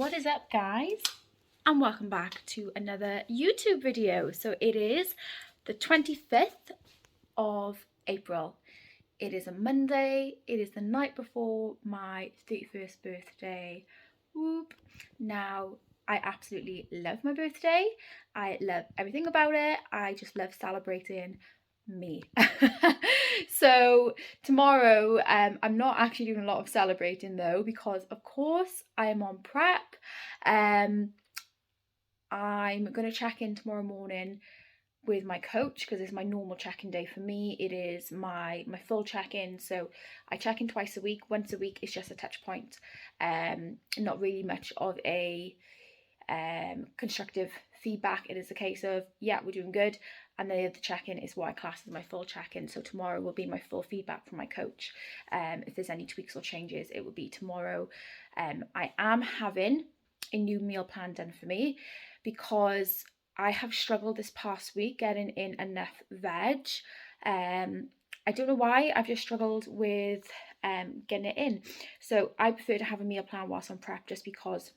What is up, guys? And welcome back to another YouTube video. So it is the 25th of April. It is a Monday. It is the night before my 31st birthday. Whoop. Now, I absolutely love my birthday. I love everything about it. I just love celebrating me. So tomorrow I'm not actually doing a lot of celebrating though, because of course I am on prep. I'm gonna check in tomorrow morning with my coach because it's my normal check-in day for me. It is my full check-in, so I check in twice a week. Once a week is just a touch point, not really much of a constructive feedback. It is a case of, yeah, we're doing good, and then the check-in is what I class as my full check-in. So tomorrow will be my full feedback from my coach. If there's any tweaks or changes, it will be tomorrow. I am having a new meal plan done for me because I have struggled this past week getting in enough veg. I don't know why, I've just struggled with getting it in. So I prefer to have a meal plan whilst on prep, just because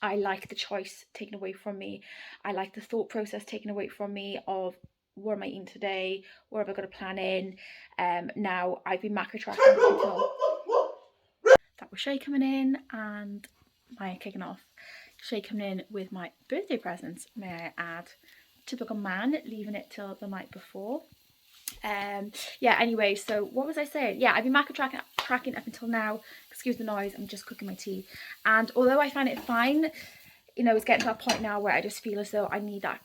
I like the choice taken away from me. I like the thought process taken away from me of what am I eating today? What have I got to plan in? Now I've been macro tracking until that was Shay coming in and my kicking off. Shay coming in with my birthday presents, may I add. Typical man, leaving it till the night before. Yeah, anyway, so what was I saying? Yeah, I've been macro tracking up until now. Excuse the noise, I'm just cooking my tea. And although I find it fine, you know, it's getting to that point now where I just feel as though I need that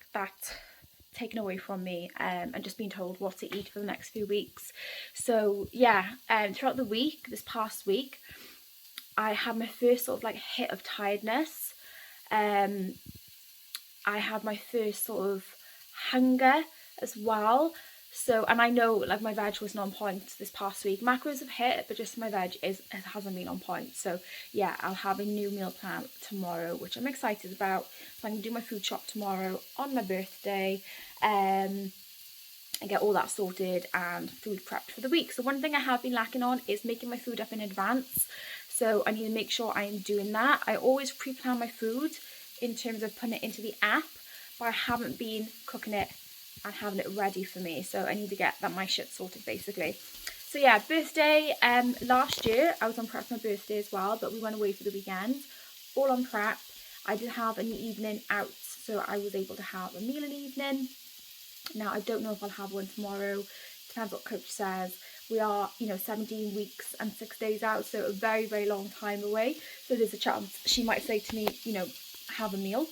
taken away from me, and just being told what to eat for the next few weeks. So yeah, throughout the week, this past week, I had my first sort of like hit of tiredness. I had my first sort of hunger as well. So, and I know like my veg wasn't on point this past week. Macros have hit, but just my veg hasn't been on point. So yeah, I'll have a new meal plan tomorrow, which I'm excited about. So I'm gonna do my food shop tomorrow on my birthday, and get all that sorted and food prepped for the week. So one thing I have been lacking on is making my food up in advance. So I need to make sure I am doing that. I always pre-plan my food in terms of putting it into the app, but I haven't been cooking it and having it ready for me. So I need to get my shit sorted basically. So yeah, birthday. Last year I was on prep for my birthday as well, but we went away for the weekend, all on prep. I did have an evening out, so I was able to have a meal in the evening. Now I don't know if I'll have one tomorrow. Depends what coach says. We are, 17 weeks and 6 days out, so a very, very long time away. So there's a chance she might say to me, have a meal,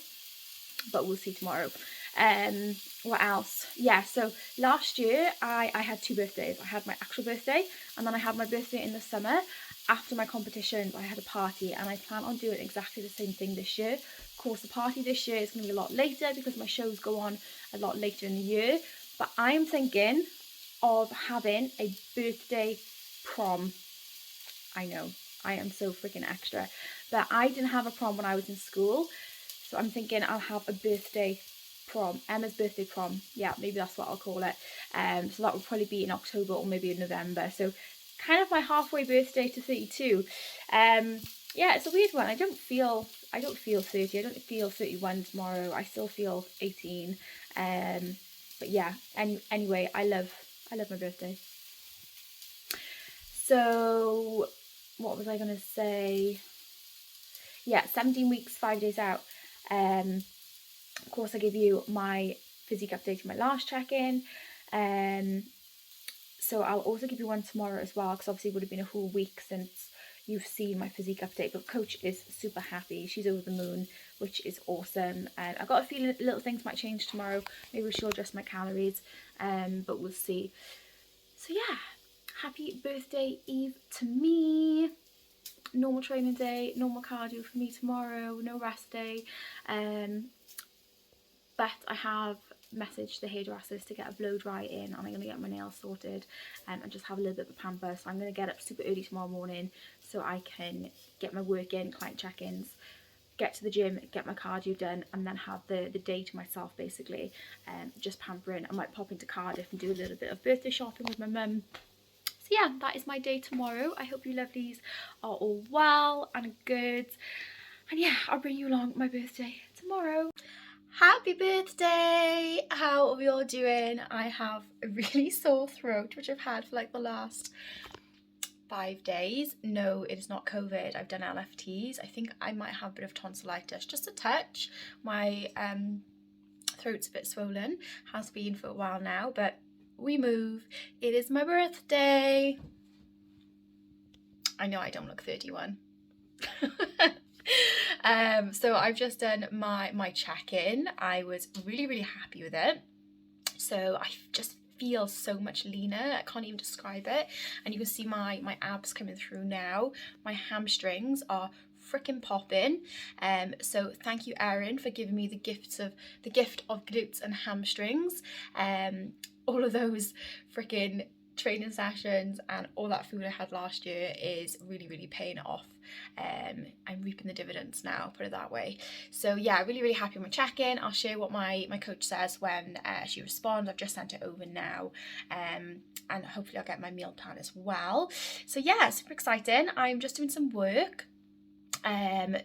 but we'll see tomorrow. What else? Yeah, so last year I had two birthdays. I had my actual birthday, and then I had my birthday in the summer. After my competitions I had a party, and I plan on doing exactly the same thing this year. Of course, the party this year is going to be a lot later because my shows go on a lot later in the year, but I'm thinking of having a birthday prom. I know, I am so freaking extra, but I didn't have a prom when I was in school, so I'm thinking I'll have a birthday prom, Emma's birthday prom. Yeah, maybe that's what I'll call it. So that will probably be in October or maybe in November. So kind of my halfway birthday to 32. Yeah, it's a weird one. I don't feel 30. I don't feel 31 tomorrow. I still feel 18. But yeah, anyway, I love my birthday. So what was I gonna say? Yeah, 17 weeks, 5 days out. Of course, I gave you my physique update in my last check-in. So I'll also give you one tomorrow as well, because obviously it would have been a whole week since you've seen my physique update. But coach is super happy. She's over the moon, which is awesome. I've got a feeling little things might change tomorrow. Maybe she'll adjust my calories, but we'll see. So yeah, happy birthday Eve to me. Normal training day, normal cardio for me tomorrow, no rest day. But I have messaged the hairdressers to get a blow dry in, and I'm going to get my nails sorted, and just have a little bit of a pamper. So I'm going to get up super early tomorrow morning so I can get my work in, client check-ins, get to the gym, get my cardio done, and then have the day to myself basically, just pampering. I might pop into Cardiff and do a little bit of birthday shopping with my mum. So yeah, that is my day tomorrow. I hope you lovelies are all well and good. And yeah, I'll bring you along my birthday tomorrow. Happy birthday! How are we all doing? I have a really sore throat, which I've had for like the last 5 days. No, it is not COVID. I've done LFTs. I think I might have a bit of tonsillitis, just a touch. My throat's a bit swollen, has been for a while now, but we move. It is my birthday. I know I don't look 31. So I've just done my check-in. I was really happy with it. So I just feel so much leaner. I can't even describe it. And you can see my abs coming through now. My hamstrings are freaking popping. So thank you, Erin, for giving me the gift of glutes and hamstrings. All of those freaking training sessions and all that food I had last year is really paying off. I'm reaping the dividends now, put it that way. So yeah, really happy with my check-in. I'll share what my coach says when she responds. I've just sent it over now, and hopefully I'll get my meal plan as well. So yeah, super exciting. I'm just doing some work.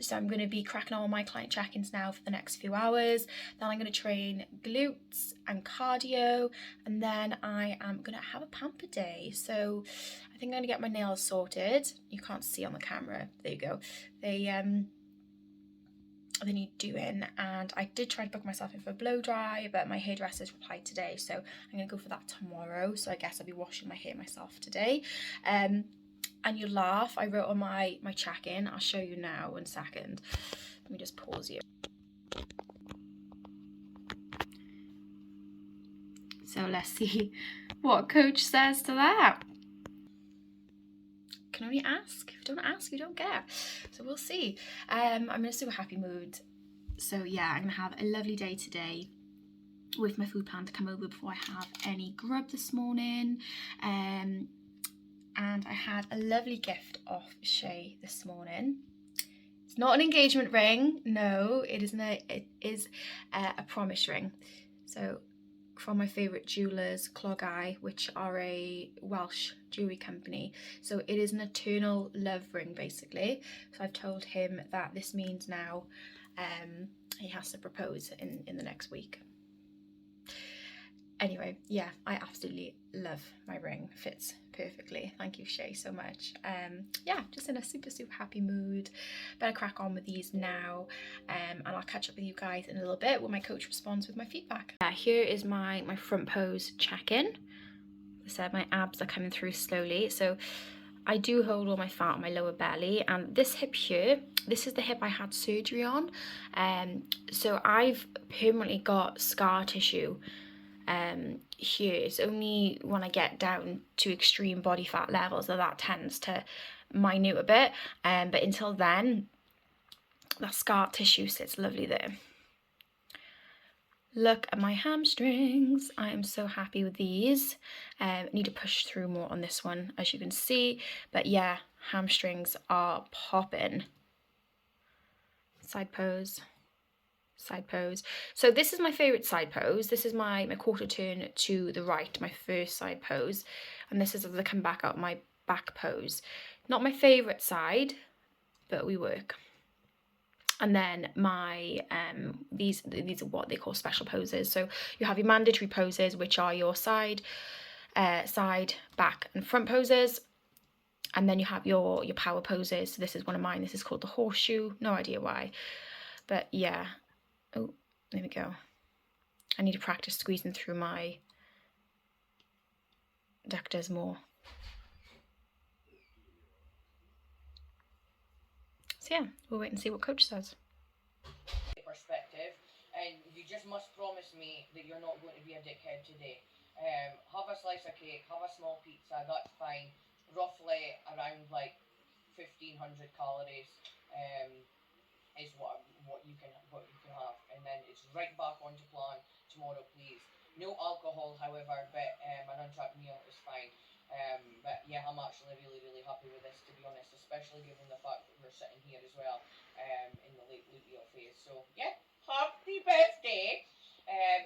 So I'm going to be cracking on my client check-ins now for the next few hours. Then I'm going to train glutes and cardio, and then I am going to have a pamper day. So I think I'm going to get my nails sorted. You can't see on the camera. There you go. They need doing, and I did try to book myself in for a blow dry, but my hairdresser's replied today, so I'm going to go for that tomorrow. So I guess I'll be washing my hair myself today. And you laugh, I wrote on my check-in, I'll show you now, 1 second. Let me just pause you. So let's see what coach says to that. Can only ask. If you don't ask, you don't get. So we'll see. I'm in a super happy mood. So yeah, I'm gonna have a lovely day today. With my food plan to come over before I have any grub this morning. And I had a lovely gift off Shay this morning. It's not an engagement ring, no, it is a promise ring. So from my favourite jewellers, Clog-Eye, which are a Welsh jewellery company. So it is an eternal love ring, basically. So I've told him that this means now he has to propose in the next week. Anyway, yeah, I absolutely love my ring. Fits perfectly. Thank you, Shay, so much. Yeah, just in a super happy mood. Better crack on with these now, and I'll catch up with you guys in a little bit when my coach responds with my feedback. Here is my front pose check-in. As I said, my abs are coming through slowly. So I do hold all my fat on my lower belly, and this hip here, this is the hip I had surgery on. So I've permanently got scar tissue here. It's only when I get down to extreme body fat levels that tends to minute a bit, but until then that scar tissue sits lovely there. Look at my hamstrings. I am so happy with these. Need to push through more on this one, as you can see, but yeah, hamstrings are popping. Side pose. Side pose. So this is my favorite side pose. This is my quarter turn to the right, my first side pose, and this is as I come back up my back pose. Not my favorite side, but we work. And then my these are what they call special poses. So you have your mandatory poses, which are your side, back and front poses. And then you have your power poses. So this is one of mine. This is called the horseshoe. No idea why, but yeah. Oh, there we go. I need to practice squeezing through my adductors more. So yeah, we'll wait and see what coach says. Perspective, and you just must promise me that you're not going to be a dickhead today. Have a slice of cake, have a small pizza, that's fine. Roughly around like 1,500 calories. Is what you can have, and then it's right back onto plan tomorrow, please. No alcohol, however, but an untracked meal is fine. But yeah, I'm actually really happy with this, to be honest, especially given the fact that we're sitting here as well in the late luteal phase. So yeah, happy birthday,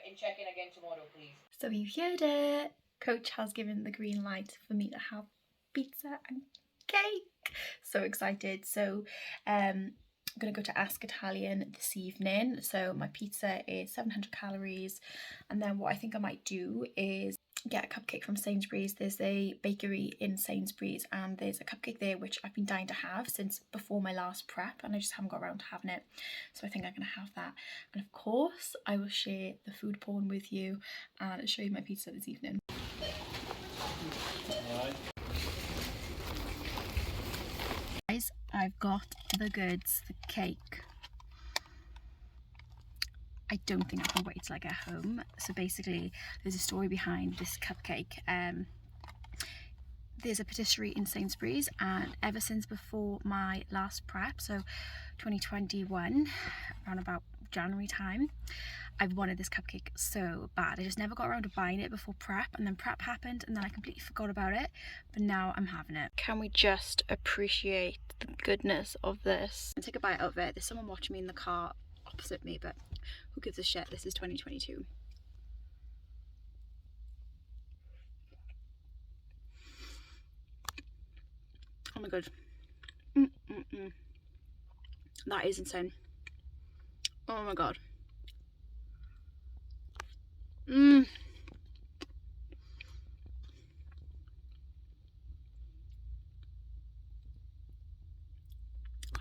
and check in again tomorrow, please. So you've heard it. Coach has given the green light for me to have pizza and cake. So excited. So I'm going to go to Ask Italian this evening. So my pizza is 700 calories. And then what I think I might do is get a cupcake from Sainsbury's. There's a bakery in Sainsbury's and there's a cupcake there which I've been dying to have since before my last prep, and I just haven't got around to having it. So I think I'm going to have that. And of course I will share the food porn with you and show you my pizza this evening. Guys, I've got the goods, the cake. I don't think I can wait till I get home. So basically there's a story behind this cupcake. There's a patisserie in Sainsbury's, and ever since before my last prep, so 2021, around about January time, I've wanted this cupcake so bad. I just never got around to buying it before prep, and then prep happened and then I completely forgot about it, but now I'm having it. Can we just appreciate the goodness of this? I'll take a bite of it. There's someone watching me in the car opposite me, but who gives a shit? This is 2022. Oh my god. That is insane. Oh my god. Can't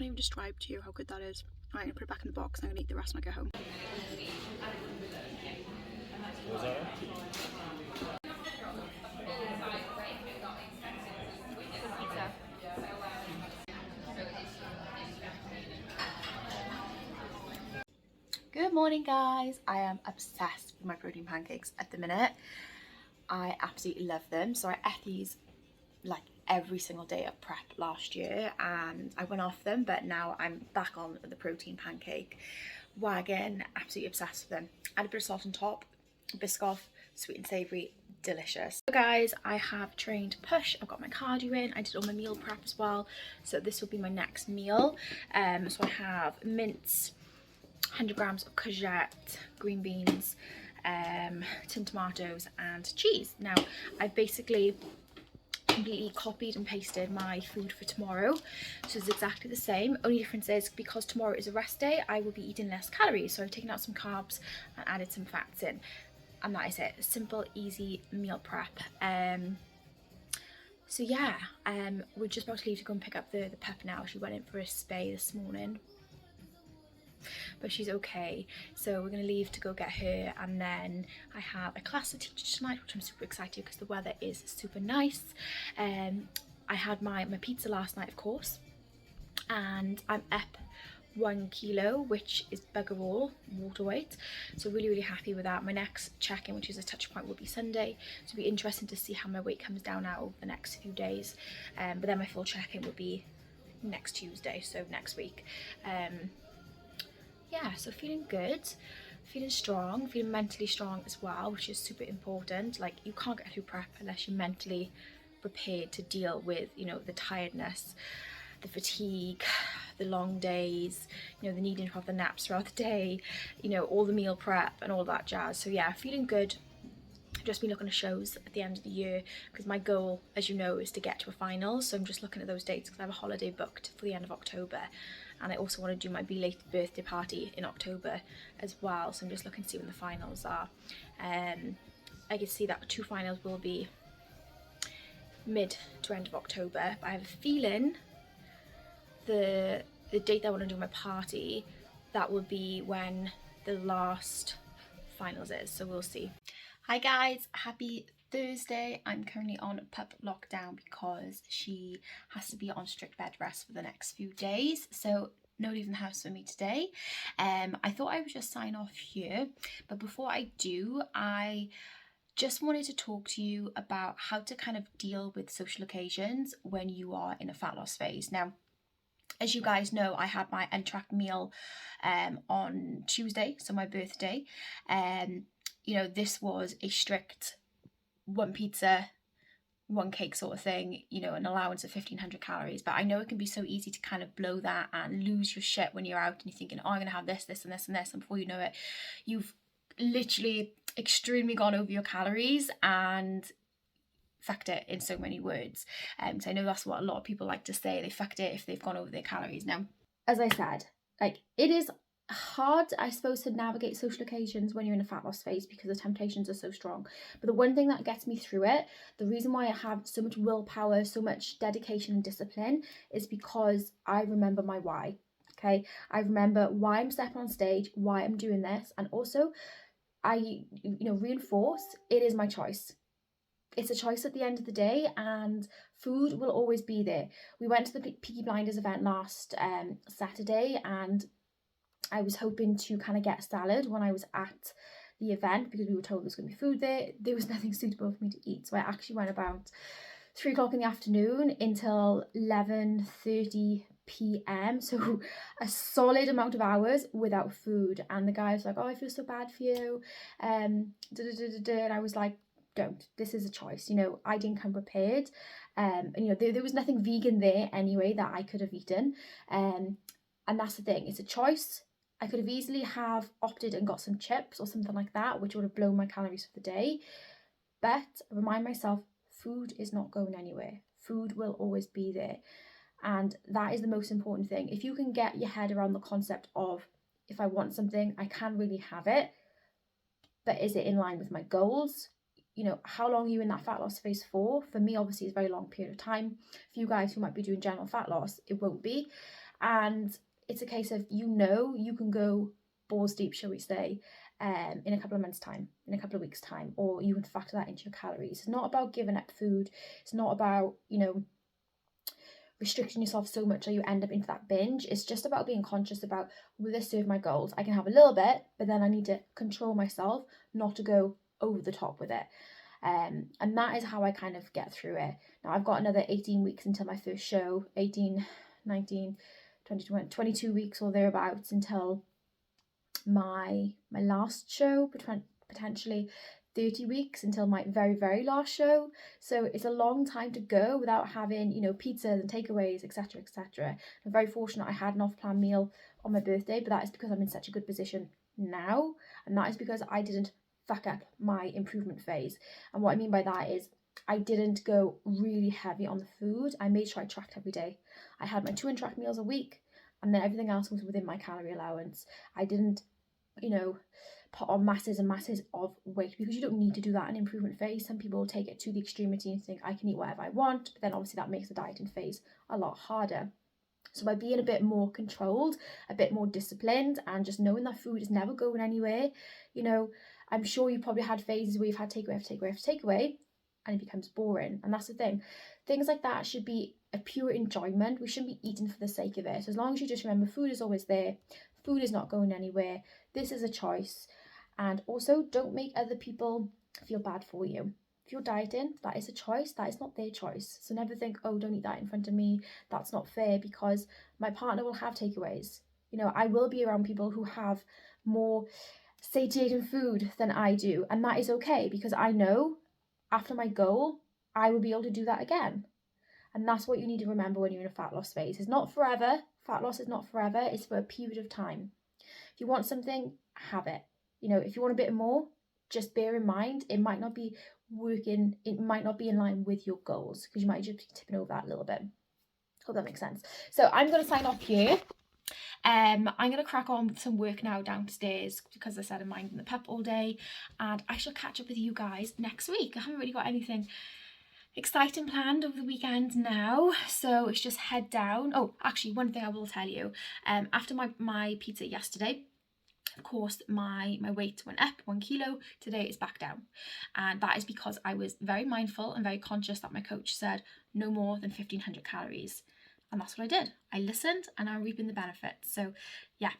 even describe to you how good that is. Alright, I'm gonna put it back in the box and I'm gonna eat the rest when I get home. Was that Good morning, guys. I am obsessed with my protein pancakes at the minute. I absolutely love them. So I ate these like every single day at prep last year and I went off them, but now I'm back on the protein pancake wagon. Absolutely obsessed with them. Add a bit of salt on top, Biscoff, sweet and savoury, delicious. So guys, I have trained push. I've got my cardio in. I did all my meal prep as well, so this will be my next meal. So I have mince, 100 grams of courgette, green beans, tin tomatoes and cheese. Now I've basically completely copied and pasted my food for tomorrow, so it's exactly the same. Only difference is because tomorrow is a rest day, I will be eating less calories, so I've taken out some carbs and added some fats in, and that is it. Simple, easy meal prep. So yeah, we're just about to leave to go and pick up the pup now. She went in for a spay this morning, but she's okay, so we're gonna leave to go get her, and then I have a class to teach tonight, which I'm super excited because the weather is super nice. I had my pizza last night, of course, and I'm up 1 kilo, which is bugger all water weight, so really happy with that. My next check-in, which is a touch point, will be Sunday, so it'll be interesting to see how my weight comes down out over the next few days, but then my full check-in will be next Tuesday, so next week. Yeah, so feeling good, feeling strong, feeling mentally strong as well, which is super important. Like, you can't get through prep unless you're mentally prepared to deal with, you know, the tiredness, the fatigue, the long days, you know, the needing to have the naps throughout the day, you know, all the meal prep and all that jazz. So yeah, feeling good. I've just been looking at shows at the end of the year because my goal, as you know, is to get to a final. So I'm just looking at those dates because I have a holiday booked for the end of October, and I also want to do my belated birthday party in October as well. So I'm just looking to see when the finals are. I can see that 2 finals will be mid to end of October, but I have a feeling the date that I want to do my party, that will be when the last finals is, so we'll see. Hi guys, happy Thursday. I'm currently on pup lockdown because she has to be on strict bed rest for the next few days, so no leaving the house for me today. I thought I would just sign off here, but before I do, I just wanted to talk to you about how to kind of deal with social occasions when you are in a fat loss phase. Now, as you guys know, I had my untracked meal on Tuesday, so my birthday. You know, this was a strict 1 pizza, 1 cake sort of thing, you know, an allowance of 1500 calories. But I know it can be so easy to kind of blow that and lose your shit when you're out and you're thinking, oh, I'm gonna have this, this and this and this, and before you know it, you've literally extremely gone over your calories and fucked it in so many words. So I know that's what a lot of people like to say, they fucked it if they've gone over their calories. Now, as I said, Like, it is hard, I suppose, to navigate social occasions when you're in a fat loss phase because the temptations are so strong. But the one thing that gets me through it, the reason why I have so much willpower, so much dedication and discipline, is because I remember my why. Okay, I remember why I'm stepping on stage, why I'm doing this, and also I, reinforce it is my choice. It's a choice at the end of the day, and food will always be there. We went to the Peaky Blinders event last Saturday, and I was hoping to kind of get a salad when I was at the event because we were told there's going to be food there. There was nothing suitable for me to eat, so I actually went about 3 o'clock in the afternoon until 11:30 p.m. So a solid amount of hours without food. And the guy was like, "Oh, I feel so bad for you," and I was like, "Don't. This is a choice. I didn't come prepared. And there was nothing vegan there anyway that I could have eaten. And that's the thing. It's a choice. I could have easily have opted and got some chips or something like that, which would have blown my calories for the day. But I remind myself, food is not going anywhere. Food will always be there. And that is the most important thing. If you can get your head around the concept of, if I want something, I can really have it, but is it in line with my goals? How long are you in that fat loss phase for? For me, obviously, it's a very long period of time. For you guys who might be doing general fat loss, it won't be. And it's a case of, you can go balls deep, shall we say, in a couple of months' time, in a couple of weeks' time, or you can factor that into your calories. It's not about giving up food. It's not about, restricting yourself so much that you end up into that binge. It's just about being conscious about, will this serve my goals? I can have a little bit, but then I need to control myself not to go over the top with it. And that is how I kind of get through it. Now I've got another 18 weeks until my first show, 18, 19, 20, 22 weeks or thereabouts until my last show, potentially 30 weeks until my very, very last show. So it's a long time to go without having, pizzas and takeaways, etc., etc. I'm very fortunate I had an off-plan meal on my birthday, but that is because I'm in such a good position now, and that is because I didn't fuck up my improvement phase. And what I mean by that is I didn't go really heavy on the food. I made sure I tracked every day. I had my 2 in-track meals a week, and then everything else was within my calorie allowance. I didn't put on masses and masses of weight, because you don't need to do that in improvement phase. Some people take it to the extremity and think I can eat whatever I want, but then obviously that makes the dieting phase a lot harder. So by being a bit more controlled, a bit more disciplined, and just knowing that food is never going anywhere, I'm sure you probably had phases where you've had takeaway after takeaway after takeaway, and it becomes boring. And that's the thing. Things like that should be a pure enjoyment. We shouldn't be eating for the sake of it. So as long as you just remember, food is always there. Food is not going anywhere. This is a choice. And also, don't make other people feel bad for you. If you're dieting, that is a choice. That is not their choice. So never think, oh, don't eat that in front of me. That's not fair, because my partner will have takeaways. I will be around people who have more satiating food than I do. And that is okay, because I know after my goal, I will be able to do that again. And that's what you need to remember when you're in a fat loss phase. It's not forever. Fat loss is not forever. It's for a period of time. If you want something, have it. If you want a bit more, just bear in mind it might not be working. It might not be in line with your goals, because you might just be tipping over that a little bit. Hope that makes sense. So I'm going to sign off here. I'm going to crack on with some work now downstairs, because I said I'm minding the pup all day, and I shall catch up with you guys next week. I haven't really got anything exciting planned over the weekend now, so it's just head down. Oh, actually, one thing I will tell you, after my pizza yesterday, of course, my weight went up 1 kilo. Today it's back down. And that is because I was very mindful and very conscious that my coach said no more than 1,500 calories. And that's what I did. I listened, and I'm reaping the benefits. So yeah.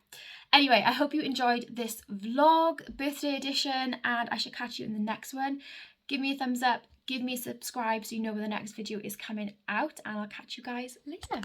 Anyway, I hope you enjoyed this vlog, birthday edition, and I should catch you in the next one. Give me a thumbs up, give me a subscribe so you know when the next video is coming out, and I'll catch you guys later.